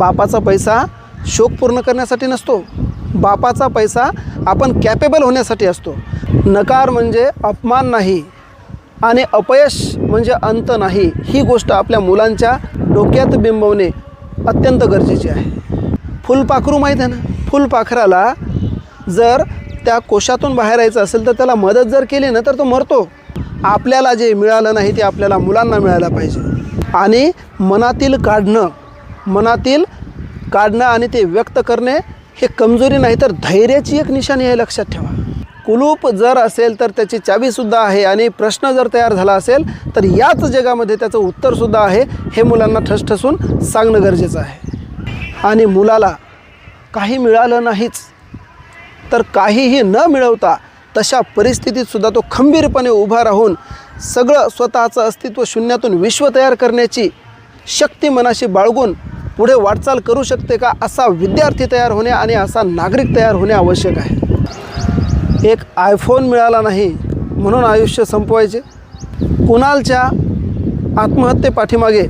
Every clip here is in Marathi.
बापाचा पैसा शोक पूर्ण करण्यासाठी नसतो, बापाचा पैसा आपण कॅपेबल होण्यासाठी असतो. नकार म्हणजे अपमान नाही आणि अपयश म्हणजे अंत नाही, ही गोष्ट आपल्या मुलांच्या डोक्यात बिंबवणे अत्यंत गरजेचे आहे. फुलपाखरू माहीत आहे ना, फुलपाखराला जर त्या कोशातून बाहेर यायचं असेल तर त्याला मदत जर केली ना तर तो मरतो. आपल्याला जे मिळालं नाही ते आपल्याला मुलांना मिळायला पाहिजे. आणि मनातील काढणं आणि ते व्यक्त करणे हे कमजोरी नाही तर धैर्याची एक निशाणी आहे, लक्षात ठेवा. कुलूप जर असेल तर त्याची चावीसुद्धा आहे आणि प्रश्न जर तयार झाला असेल तर याच जगामध्ये त्याचं उत्तरसुद्धा आहे, हे मुलांना ठसठसून सांगणं गरजेचं आहे. आणि मुलाला काही मिळालं नाहीच तर काहीही न मिळवता तशा परिस्थितीतसुद्धा तो खंबीरपणे उभा राहून सगळं स्वतःचं अस्तित्व शून्यातून विश्व तयार करण्याची शक्ती मनाशी बाळगून पुढे वाटचाल करू शकते का, असा विद्यार्थी तयार होणे आणि असा नागरिक तयार होणे आवश्यक आहे. एक आयफोन मिळाला नाही म्हणून आयुष्य संपवायचे. कुणालच्या आत्महत्येपाठीमागे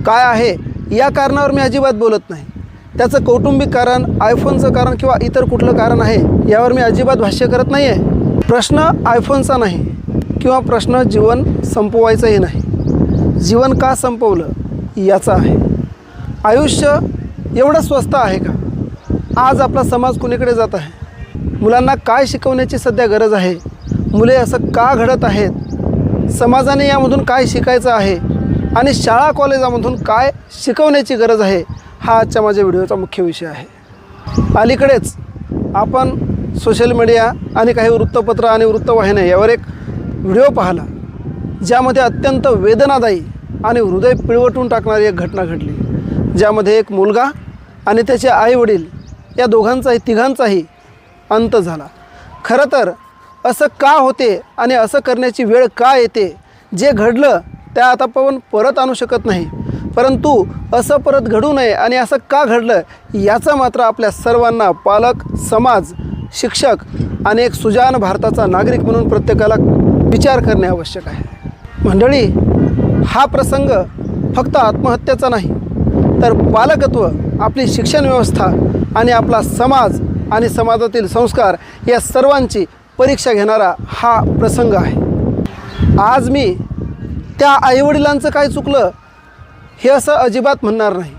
काय आहे या कारणावर मी अजिबात बोलत नाही. त्याचं कौटुंबिक कारण, आयफोनचं कारण किंवा इतर कुठलं कारण आहे यावर मी अजिबात भाष्य करत नाही आहे. प्रश्न आयफोनचा नाही किंवा प्रश्न जीवन संपवायचाही नाही. जीवन का संपवलं याचा आहे. आयुष्य एवढं स्वस्त आहे का? आज आपला समाज कुणीकडे जात आहे? मुलांना काय शिकवण्याची सध्या गरज आहे? मुले असं का घडत आहेत? समाजाने यामधून काय शिकायचं आहे आणि शाळा कॉलेजामधून काय शिकवण्याची गरज आहे, हा आजच्या माझ्या व्हिडिओचा मुख्य विषय आहे. अलीकडेच आपण सोशल मीडिया आणि काही वृत्तपत्र आणि वृत्तवाहिन्या यावर एक व्हिडिओ पाहिला, ज्यामध्ये अत्यंत वेदनादायी आणि हृदय पिळवटून टाकणारी एक घटना घडली, ज्यामध्ये एक मुलगा आणि त्याचे आईवडील या तिघांचाही अंत झाला. खरं तर असं का होते आणि असं करण्याची वेळ का येते? जे घडलं त्या आता आपण परत आणू शकत नाही, परंतु असं परत घडू नये आणि असं का घडलं याचा मात्र आपल्या सर्वांना, पालक, समाज, शिक्षक आणि एक सुजाण भारताचा नागरिक म्हणून प्रत्येकाला विचार करणे आवश्यक आहे. मंडळी, हा प्रसंग फक्त आत्महत्येचा नाही तर पालकत्व, आपली शिक्षण व्यवस्था आणि आपला समाज आणि समाजातील संस्कार या सर्वांची परीक्षा घेणारा हा प्रसंग आहे. आज मी त्या आईवडिलांचं काय चुकलं हे असं अजिबात म्हणणार नाही,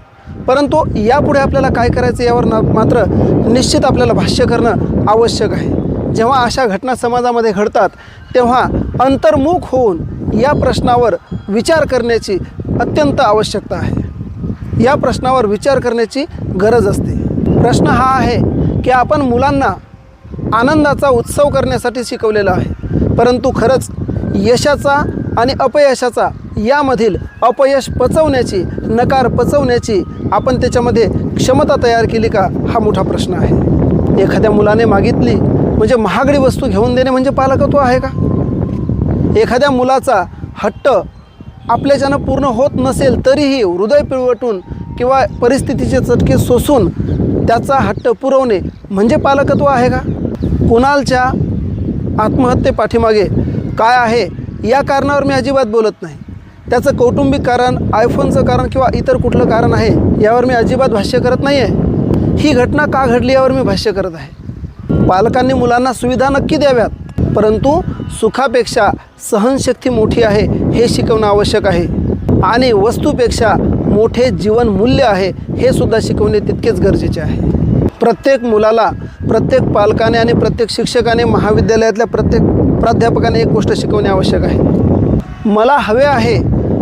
परंतु यापुढे आपल्याला काय करायचं यावर मात्र निश्चित आपल्याला भाष्य करणं आवश्यक आहे. जेव्हा अशा घटना समाजामध्ये घडतात तेव्हा अंतर्मुख होऊन या प्रश्नावर विचार करण्याची अत्यंत आवश्यकता आहे. या प्रश्नावर विचार करण्याची गरज असते. प्रश्न हा आहे की आपण मुलांना आनंदाचा उत्सव करण्यासाठी शिकवलेला आहे, परंतु खरंच यशाचा आणि अपयशाचा यामधील अपयश पचवण्याची, नकार पचवण्याची आपण त्याच्यामध्ये क्षमता तयार केली का, हा मोठा प्रश्न आहे. एखाद्या मुलाने मागितली म्हणजे महागडी वस्तू घेऊन देणे म्हणजे पालकत्व आहे का? एखाद्या मुलाचा हट्ट आपल्याच्यानं पूर्ण होत नसेल तरीही हृदय पिळवटून किंवा परिस्थितीचे चटके सोसून त्याचा हट्ट पुरवणे म्हणजे पालकत्व आहे का? कुणालच्या आत्महत्येपाठीमागे काय आहे या कारणावर मी अजिबात बोलत नाही. त्याचं कौटुंबिक कारण, आयफोनचं कारण किंवा इतर कुठलं कारण आहे यावर मी अजिबात भाष्य करत नाही आहे. ही घटना का घडली यावर मी भाष्य करत आहे. पालकांनी मुलांना सुविधा नक्की द्याव्यात, परंतु सुखापेक्षा सहनशक्ती मोठी आहे हे शिकवणं आवश्यक आहे. आणि वस्तूपेक्षा मोठे जीवन मूल्य आहे हे सुद्धा शिकवणे तितकेच गरजेचे आहे. प्रत्येक मुलाला प्रत्येक पालकाने आणि प्रत्येक शिक्षकाने, महाविद्यालयातल्या प्रत्येक प्राध्यापकाने एक गोष्ट शिकवणे आवश्यक आहे. मला हवे आहे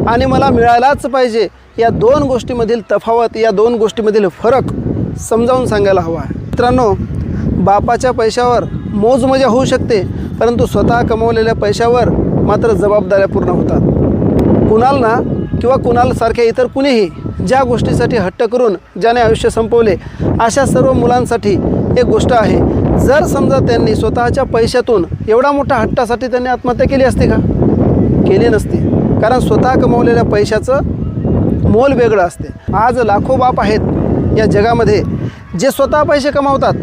आणि मला मिळायलाच पाहिजे या दोन गोष्टीमधील तफावत, या दोन गोष्टीमधील फरक समजावून सांगायला हवा आहे. मित्रांनो, बापाच्या पैशावर मौजमजा होऊ शकते, परंतु स्वतः कमवलेल्या पैशावर मात्र जबाबदाऱ्या पूर्ण होतात. कुणालना किंवा कुणालसारख्या इतर कुणीही ज्या गोष्टीसाठी हट्ट करून ज्याने आयुष्य संपवले, अशा सर्व मुलांसाठी एक गोष्ट आहे. जर समजा त्यांनी स्वतःच्या पैशातून एवढा मोठा हट्टासाठी त्यांनी आत्महत्या केली असते का? केली नसती, कारण स्वतः कमवलेल्या पैशाचं मोल वेगळं असते. आज लाखो बाप आहेत या जगामध्ये जे स्वतः पैसे कमावतात,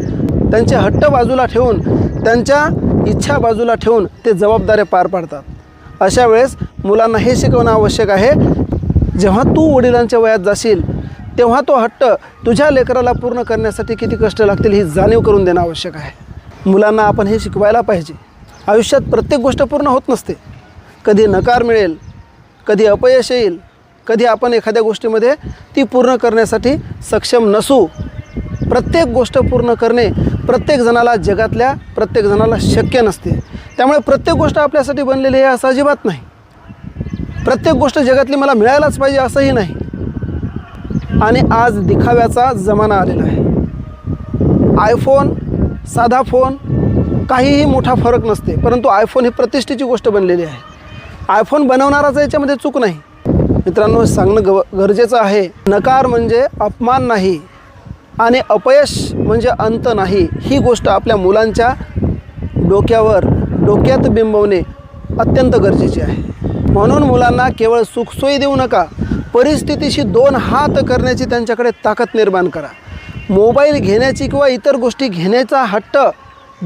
त्यांचे हट्ट बाजूला ठेवून, त्यांच्या इच्छा बाजूला ठेवून ते जबाबदाऱ्या पार पाडतात. अशा वेळेस मुलांना हे शिकवणं आवश्यक आहे, जेव्हा तू वडिलांच्या वयात जाशील तेव्हा तो हट्ट तुझ्या लेकराला पूर्ण करण्यासाठी किती कष्ट लागतील ही जाणीव करून देणं आवश्यक आहे. मुलांना आपण हे शिकवायला पाहिजे. आयुष्यात प्रत्येक गोष्ट पूर्ण होत नसते. कधी नकार मिळेल, कधी अपयश येईल, कधी आपण एखाद्या गोष्टीमध्ये ती पूर्ण करण्यासाठी सक्षम नसू. प्रत्येक गोष्ट पूर्ण करणे प्रत्येक जणाला, जगातल्या प्रत्येक जणाला शक्य नसते. त्यामुळे प्रत्येक गोष्ट आपल्यासाठी बनलेली आहे असं अजिबात नाही. प्रत्येक गोष्ट जगातली मला मिळायलाच पाहिजे असंही नाही. आणि आज दिखाव्याचा जमाना आलेला आहे. आयफोन, साधा फोन, काहीही मोठा फरक नसते, परंतु आयफोन ही प्रतिष्ठेची गोष्ट बनलेली आहे. आयफोन बनवणाराचा याच्यामध्ये चूक नाही. मित्रांनो, सांगणं गरजेचं आहे, नकार म्हणजे अपमान नाही आणि अपयश म्हणजे अंत नाही. ही गोष्ट आपल्या मुलांच्या डोक्यात बिंबवणे अत्यंत गरजेचे आहे. म्हणून मुलांना केवळ सुखसोयी देऊ नका, परिस्थितीशी 2 हात करण्याची त्यांच्याकडे ताकद निर्माण करा. मोबाईल घेण्याची किंवा इतर गोष्टी घेण्याचा हट्ट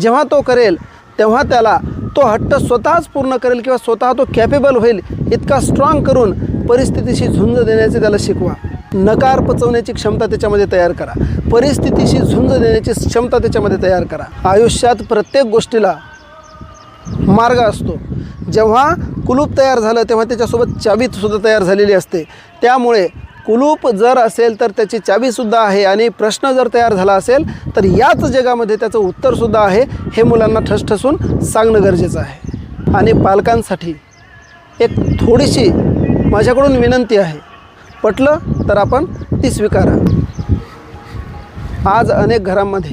जेव्हा तो करेल तेव्हा त्याला तो हट्ट स्वतःच पूर्ण करेल किंवा स्वतः तो कॅपेबल होईल इतका स्ट्रॉंग करून परिस्थितीशी झुंज देण्याचे त्याला शिकवा. नकार पचवण्याची क्षमता त्याच्यामध्ये तयार करा. परिस्थितीशी झुंज देण्याची क्षमता त्याच्यामध्ये तयार करा. आयुष्यात प्रत्येक गोष्टीला मार्ग असतो. जेव्हा कुलूप तयार झालं तेव्हा त्याच्यासोबत चावीसुद्धा तयार झालेली असते. त्यामुळे कुलूप जर असेल तर त्याची चावीसुद्धा आहे आणि प्रश्न जर तयार झाला असेल तर याच जगामध्ये त्याचं उत्तरसुद्धा आहे. हे मुलांना ठसठसून सांगणं गरजेचं आहे. आणि पालकांसाठी एक थोडीशी माझ्याकडून विनंती आहे, पटलं तर आपण ती स्वीकारा. आज अनेक घरांमध्ये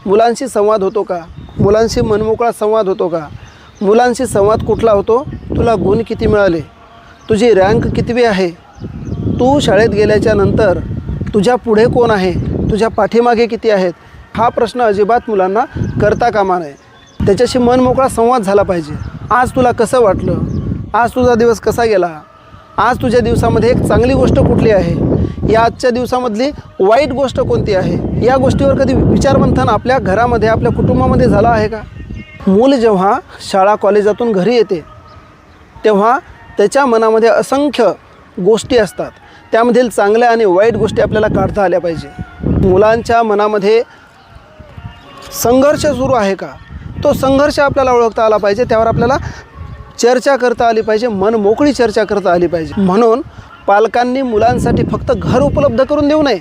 मुलांशी संवाद होतो का? मुलांशी मनमोकळा संवाद होतो का? मुलांशी संवाद कुठला होतो? तुला गुण किती मिळाले? तुझी रँक कितवी आहे? तू शाळेत गेल्याच्या नंतर तुझ्या पुढे कोण आहे? तुझ्या पाठीमागे किती आहेत? हा प्रश्न अजिबात मुलांना करता कामा नये. त्याच्याशी मनमोकळा संवाद झाला पाहिजे. आज तुला कसं वाटलं? आज तुझा दिवस कसा गेला? आज तुझ्या दिवसामध्ये एक चांगली गोष्ट कुठली आहे? या आजच्या दिवसामधली वाईट गोष्ट कोणती आहे? या गोष्टीवर कधी विचारमंथन आपल्या घरामध्ये, आपल्या कुटुंबामध्ये झालं आहे का? मूल जेव्हा शाळा कॉलेजातून घरी येते तेव्हा त्याच्या मनामध्ये असंख्य गोष्टी असतात. त्यामधील चांगल्या आणि वाईट गोष्टी आपल्याला काढता आल्या पाहिजे. मुलांच्या मनामध्ये संघर्ष सुरू आहे का? तो संघर्ष आपल्याला ओळखता आला पाहिजे. त्यावर आपल्याला चर्चा करता आली पाहिजे, मन मोकळी चर्चा करता आली पाहिजे. म्हणून पालकांनी मुलांसाठी फक्त घर उपलब्ध करून देऊ नये,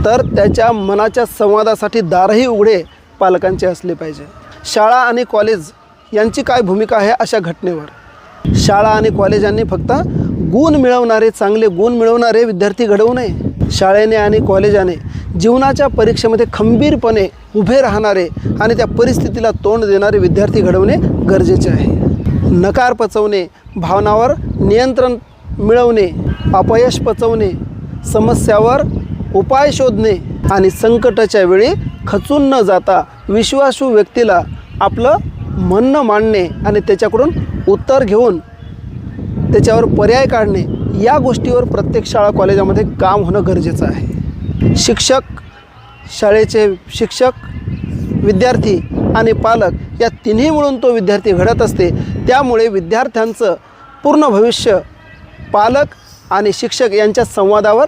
तर त्याच्या मनाच्या संवादासाठी दारही उघडे पालकांचे असले पाहिजे. शाळा आणि कॉलेज यांची काय भूमिका आहे अशा घटनेवर? शाळा आणि कॉलेजांनी फक्त गुण मिळवणारे, चांगले गुण मिळवणारे विद्यार्थी घडवू नये. शाळेने आणि कॉलेजाने जीवनाच्या परीक्षेमध्ये खंबीरपणे उभे राहणारे आणि त्या परिस्थितीला तोंड देणारे विद्यार्थी घडवणे गरजेचे आहे. नकार पचवणे, भावनावर नियंत्रण मिळवणे, अपयश पचवणे, समस्यावर उपाय शोधणे आणि संकटाच्या वेळी खचून न जाता विश्वासू व्यक्तीला आपलं म्हणणं मांडणे आणि त्याच्याकडून उत्तर घेऊन त्याच्यावर पर्याय काढणे, या गोष्टीवर प्रत्येक शाळा कॉलेजामध्ये काम होणं गरजेचं आहे. शिक्षक, शाळेचे शिक्षक, विद्यार्थी आणि पालक या तिन्ही मिळून तो विद्यार्थी घडत असते. त्यामुळे विद्यार्थ्यांचं पूर्ण भविष्य पालक आणि शिक्षक यांच्या संवादावर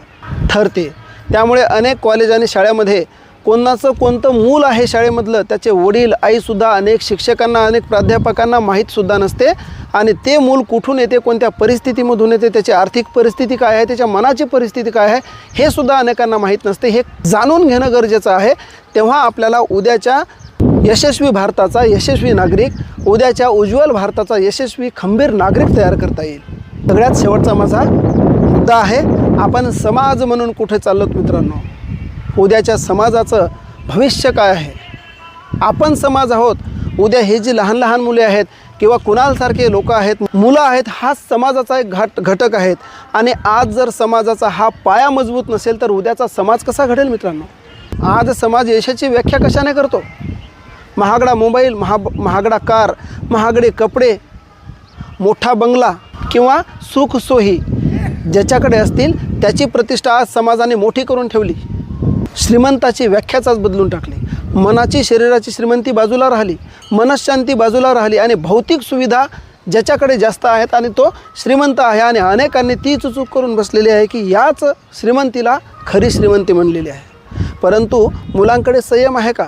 ठरते. त्यामुळे अनेक कॉलेज आणि शाळेमध्ये कोणाचं कोणतं मूल आहे शाळेमधलं त्याचे वडील, आईसुद्धा अनेक शिक्षकांना, अनेक प्राध्यापकांना माहीतसुद्धा नसते. आणि ते मूल कुठून येते, कोणत्या परिस्थितीमधून येते, त्याची आर्थिक परिस्थिती काय आहे, त्याच्या मनाची परिस्थिती काय आहे, हे सुद्धा अनेकांना माहीत नसते. हे जाणून घेणं गरजेचं आहे. तेव्हा आपल्याला उद्याच्या यशस्वी भारताचा यशस्वी नागरिक, उद्याच्या उज्ज्वल भारताचा यशस्वी खंबीर नागरिक तयार करता येईल. सगळ्यात शेवटचा माझा मुद्दा आहे, आपण समाज म्हणून कुठे चाललोत मित्रांनो? उद्याच्या समाजाचं भविष्य काय आहे? आपण समाज आहोत. उद्या हे जी लहान लहान मुले आहेत किंवा कुणालसारखे लोक आहेत, मुलं आहेत, हा समाजाचा एक घटक आहेत. आणि आज जर समाजाचा हा पाया मजबूत नसेल तर उद्याचा समाज कसा घडेल मित्रांनो? आज समाज यशाची व्याख्या कशाने करतो? महागडा मोबाईल, महागडा कार, महागडे कपडे, मोठा बंगला किंवा सुखसोयी ज्याच्याकडे असतील त्याची प्रतिष्ठा आज समाजाने मोठी करून ठेवली. श्रीमंताची व्याख्याच आज बदलून टाकली. मनाची, शरीराची श्रीमंती बाजूला राहिली, मनशांती बाजूला राहिली आणि भौतिक सुविधा ज्याच्याकडे जास्त आहेत आणि तो श्रीमंत आहे, आणि अनेकांनी तीच चूक करून बसलेली आहे की याच श्रीमंतीला खरी श्रीमंती म्हणलेली आहे. परंतु मुलांकडे संयम आहे का?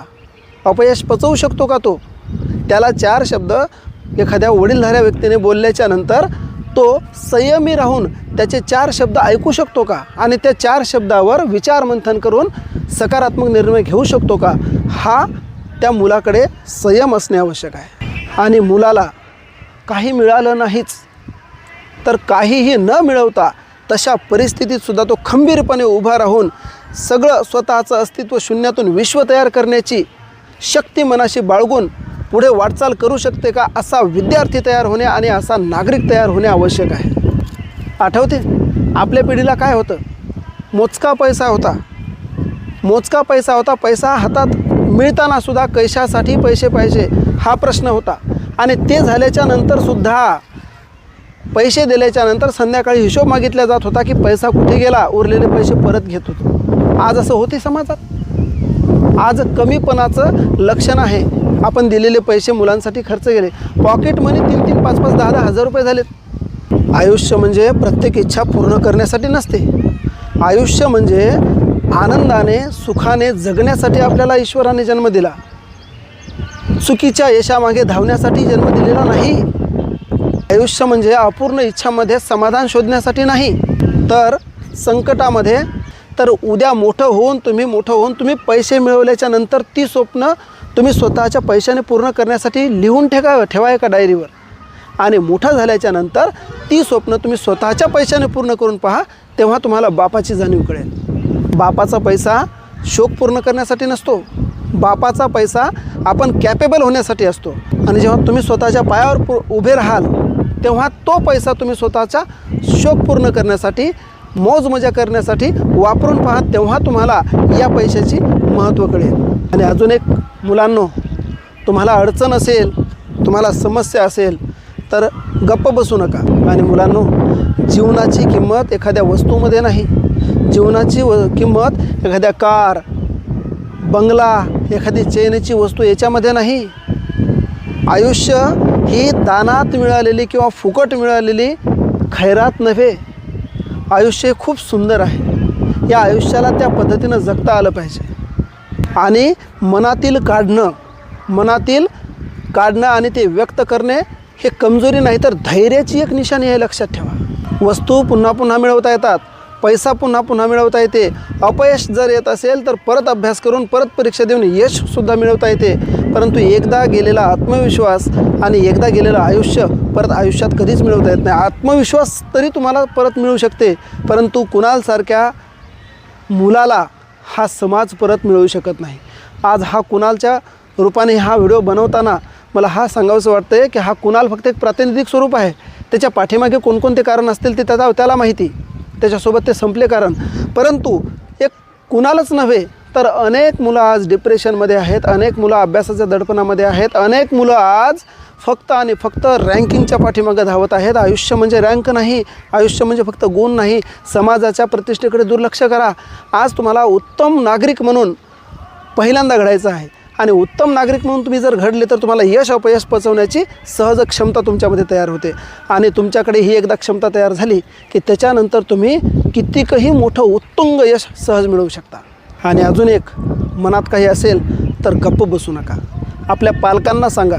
अपयश पचवू शकतो का तो? त्याला 4 शब्द एखाद्या वडीलधाऱ्या व्यक्तीने बोलल्याच्या नंतर तो संयमी राहून त्याचे 4 शब्द ऐकू शकतो का? आणि त्या 4 शब्दावर विचारमंथन करून सकारात्मक निर्णय घेऊ शकतो का? हा त्या मुलाकडे संयम असणे आवश्यक आहे. आणि मुलाला काही मिळालं नाहीच तर काहीही न मिळवता तशा परिस्थितीतसुद्धा तो खंबीरपणे उभा राहून सगळं स्वतःचं अस्तित्व शून्यातून विश्व तयार करण्याची शक्ती मनाशी बाळगून पुढे वाटचाल करू शकते का? असा विद्यार्थी तयार होणे आणि असा नागरिक तयार होणे आवश्यक आहे. आठवते आपल्या पिढीला काय होतं? मोजका पैसा होता. मोजका पैसा होता. पैसा हातात मिळतानासुद्धा कशासाठी पैसे पाहिजे हा प्रश्न होता. आणि ते झाल्याच्या नंतरसुद्धा पैसे दिल्याच्या नंतर संध्याकाळी हिशोब मागितला जात होता की पैसा कुठे गेला, उरलेले पैसे परत घेत होतो. आज असं होते समाजात? आज कमीपणाचं लक्षण आहे. आपण दिलेले पैसे मुलांसाठी खर्च केले. पॉकेट मनी 3-3, 5-5, 10-10 हजार रुपये झालेत. आयुष्य म्हणजे प्रत्येक इच्छा पूर्ण करण्यासाठी नसते. आयुष्य म्हणजे आनंदाने सुखाने जगण्यासाठी आपल्याला ईश्वराने जन्म दिला. चुकीच्या यशामागे धावण्यासाठी जन्म दिलेला नाही. आयुष्य म्हणजे अपूर्ण इच्छामध्ये समाधान शोधण्यासाठी नाही, तर संकटामध्ये, तर उद्या मोठं होऊन तुम्ही पैसे मिळवल्याच्या नंतर ती स्वप्न तुम्ही स्वतःच्या पैशाने पूर्ण करण्यासाठी लिहून ठेवा एका डायरीवर. आणि मोठं झाल्याच्या नंतर ती स्वप्न तुम्ही स्वतःच्या पैशाने पूर्ण करून पहा, तेव्हा तुम्हाला बापाची जाणीव कळेल. बापाचा पैसा शोक पूर्ण करण्यासाठी नसतो. बापाचा पैसा आपण कॅपेबल होण्यासाठी असतो. आणि जेव्हा तुम्ही स्वतःच्या पायावर उभे राहाल तेव्हा तो पैसा तुम्ही स्वतःचा शोक पूर्ण करण्यासाठी, मौज मजा करण्यासाठी वापरून पहा, तेव्हा तुम्हाला या पैशाची महत्त्व कळेल. आणि अजून एक, मुलांनो, तुम्हाला अडचण असेल, तुम्हाला समस्या असेल तर गप्प बसू नका. आणि मुलांनो, जीवनाची किंमत एखाद्या वस्तूमध्ये नाही. जीवनाची किंमत एखाद्या कार, बंगला, एखादी चैनीची वस्तू याच्यामध्ये नाही. आयुष्य ही दानात मिळालेली किंवा फुकट मिळालेली खैरात नव्हे. आयुष्य खूप सुंदर आहे. या आयुष्याला त्या पद्धतीनं जगता आलं पाहिजे. आणि मनातील काढणं आणि ते व्यक्त करणे हे कमजोरी नाही तर धैर्याची एक निशाणी आहे, लक्षात ठेवा. वस्तू पुन्हा पुन्हा मिळवता येतात, पैसा पुन्हा पुन्हा मिळवता येते. अपयश जर येत असेल तर परत अभ्यास करून परत परीक्षा देऊन यशसुद्धा मिळवता येते. परंतु एकदा गेलेला आत्मविश्वास आणि एकदा गेलेलं आयुष्य परत आयुष्यात कधीच मिळवता येत नाही. आत्मविश्वास तरी तुम्हाला परत मिळू शकते, परंतु कुणालसारख्या मुलाला हा समाज परत मिळवू शकत नाही. आज हा कुणालच्या रूपाने हा व्हिडिओ बनवताना मला हा सांगावंसं वाटतं आहे की हा कुणाल फक्त एक प्रातिनिधिक स्वरूप आहे. त्याच्या पाठीमागे कोणकोणते कारण असतील ते त्याला माहिती, त्याच्यासोबत ते संपले कारण. परंतु एक कुणालच नव्हे तर अनेक मुलं आज डिप्रेशनमध्ये आहेत, अनेक मुलं अभ्यासाच्या दडपणामध्ये आहेत, अनेक मुलं आज फक्त आणि फक्त रँकिंगच्या पाठीमागे धावत आहेत. आयुष्य म्हणजे रँक नाही, आयुष्य म्हणजे फक्त गुण नाही. समाजाच्या प्रतिष्ठेकडे दुर्लक्ष करा. आज तुम्हाला उत्तम नागरिक म्हणून पहिल्यांदा घडायचं आहे. आणि उत्तम नागरिक म्हणून तुम्ही जर घडले तर तुम्हाला यश अपयश पचवण्याची सहज क्षमता तुमच्यामध्ये तयार होते. आणि तुमच्याकडे ही एकदा क्षमता तयार झाली की त्याच्यानंतर तुम्ही कितीकही मोठं उत्तुंग यश सहज मिळवू शकता. आणि अजून एक, मनात काही असेल तर गप्प बसू नका. आपल्या पालकांना सांगा,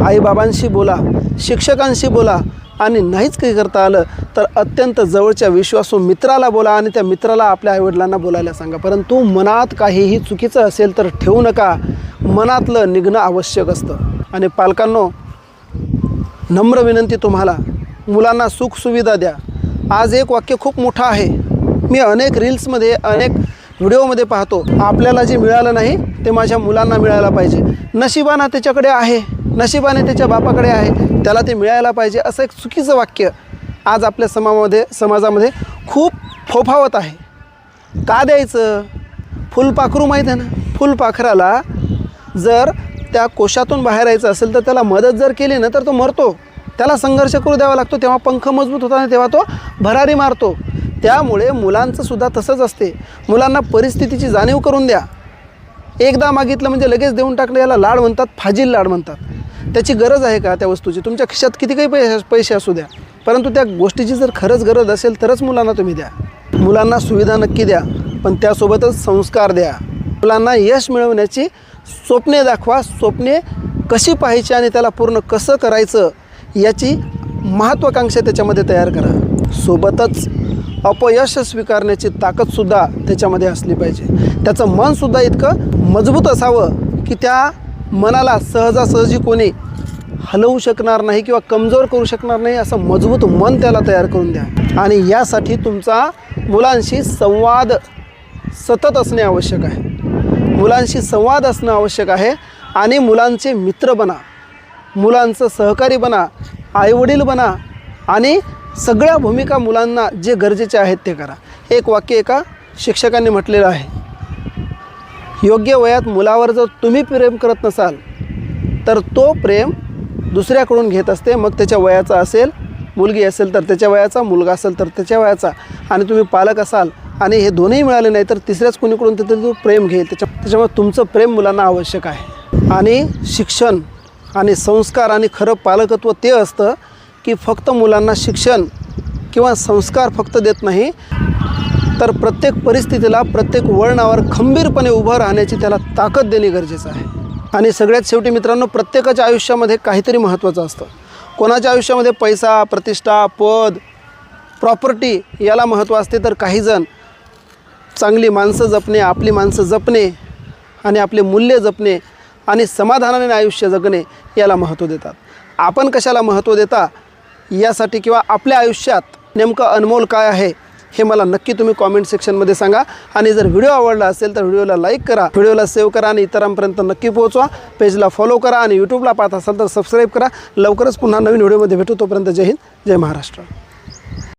आईबाबांशी बोला, शिक्षकांशी बोला. आणि नाहीच काही करता आलं तर अत्यंत जवळच्या विश्वासू मित्राला बोला आणि त्या मित्राला आपल्या आईवडिलांना बोलायला सांगा. परंतु मनात काहीही चुकीचं असेल तर ठेवू नका. मनातलं निघणं आवश्यक असतं. आणि पालकांनो, नम्र विनंती तुम्हाला, मुलांना सुखसुविधा द्या. आज एक वाक्य खूप मोठं आहे. मी अनेक रील्समध्ये, अनेक व्हिडिओमध्ये पाहतो, आपल्याला जे मिळालं नाही ते माझ्या मुलांना मिळायला पाहिजे. नशिबानं त्याच्याकडे आहे, नशिबाने त्याच्या बापाकडे आहे, त्याला ते मिळायला पाहिजे, असं एक चुकीचं वाक्य आज आपल्या समाजामध्ये खूप फोफावत आहे. का द्यायचं? फुलपाखरू माहीत आहे ना, फुलपाखराला जर त्या कोशातून बाहेर यायचं असेल तर त्याला मदत जर केली ना तर तो मरतो. त्याला संघर्ष करू द्यावा लागतो, तेव्हा पंख मजबूत होतात आणि तेव्हा तो भरारी मारतो. त्यामुळे मुलांचंसुद्धा तसंच असते. मुलांना परिस्थितीची जाणीव करून द्या. एकदा मागितलं म्हणजे लगेच देऊन टाकलं, याला लाड म्हणतात, फाजील लाड म्हणतात. त्याची गरज आहे का त्या वस्तूची? तुमच्या खिशात किती काही पैसे असू द्या, परंतु त्या गोष्टीची जर खरंच गरज असेल तरच मुलांना तुम्ही द्या. मुलांना सुविधा नक्की द्या, पण त्यासोबतच संस्कार द्या. मुलांना यश मिळवण्याची स्वप्ने दाखवा. स्वप्ने कशी पाहायची आणि त्याला पूर्ण कसं करायचं याची महत्त्वाकांक्षा त्याच्यामध्ये तयार करा. सोबतच अपयश स्वीकारण्याची ताकदसुद्धा त्याच्यामध्ये असली पाहिजे. त्याचं मनसुद्धा इतकं मजबूत असावं की त्या मनाला सहजासहजी कोणी हलवू शकणार नाही किंवा कमजोर करू शकणार नाही, असं मजबूत मन त्याला तयार करून द्या. आणि यासाठी तुमचा मुलांशी संवाद सतत असणे आवश्यक आहे. मुलांशी संवाद असणं आवश्यक आहे. आणि मुलांचे मित्र बना, मुलांचं सहकारी बना, आईवडील बना आणि सगळ्या भूमिका मुलांना जे गरजेचे आहेत ते करा. एक वाक्य एका शिक्षकांनी म्हटलेलं आहे, योग्य वयात मुलावर जर तुम्ही प्रेम करत नसाल तर तो प्रेम दुसऱ्याकडून घेत असते. मग त्याच्या वयाचा असेल, मुलगी असेल तर त्याच्या वयाचा, मुलगा असेल तर त्याच्या वयाचा, आणि तुम्ही पालक असाल आणि हे दोन्ही मिळाले नाही तर तिसऱ्याच कोणीकडून ते तो प्रेम घेईल. त्याच्यामुळे तुमचं प्रेम मुलांना आवश्यक आहे. आणि शिक्षण आणि संस्कार आणि खरं पालकत्व ते असतं की फक्त मुलांना शिक्षण किंवा संस्कार फक्त देत नाही, तर प्रत्येक परिस्थितीला, प्रत्येक वळणावर खंबीरपणे उभं राहण्याची त्याला ताकद देणे गरजेचं आहे. आणि सगळ्यात शेवटी मित्रांनो, प्रत्येकाच्या आयुष्यामध्ये काहीतरी महत्त्वाचं असतं. कोणाच्या आयुष्यामध्ये पैसा, प्रतिष्ठा, पद, प्रॉपर्टी याला महत्त्व असते, तर काही जण चांगली माणसं जपणे, आपली माणसं जपणे आणि आपले मूल्य जपणे आणि समाधानाने आयुष्य जगणे याला महत्त्व देतात. आपण कशाला महत्त्व देता यासाठी किंवा आपल्या आयुष्यात नेमकं अनमोल काय आहे हे मला नक्की तुम्ही कॉमेंट सेक्शनमध्ये सांगा. आणि जर व्हिडिओ आवडला असेल तर व्हिडिओला लाईक करा, व्हिडिओला सेव्ह करा आणि इतरांपर्यंत नक्की पोहोचवा. पेजला फॉलो करा आणि यूट्यूबला पाहत असाल तर सबस्क्राईब करा. लवकरच पुन्हा नवीन व्हिडिओमध्ये भेटू. तोपर्यंत जय हिंद, जय महाराष्ट्र.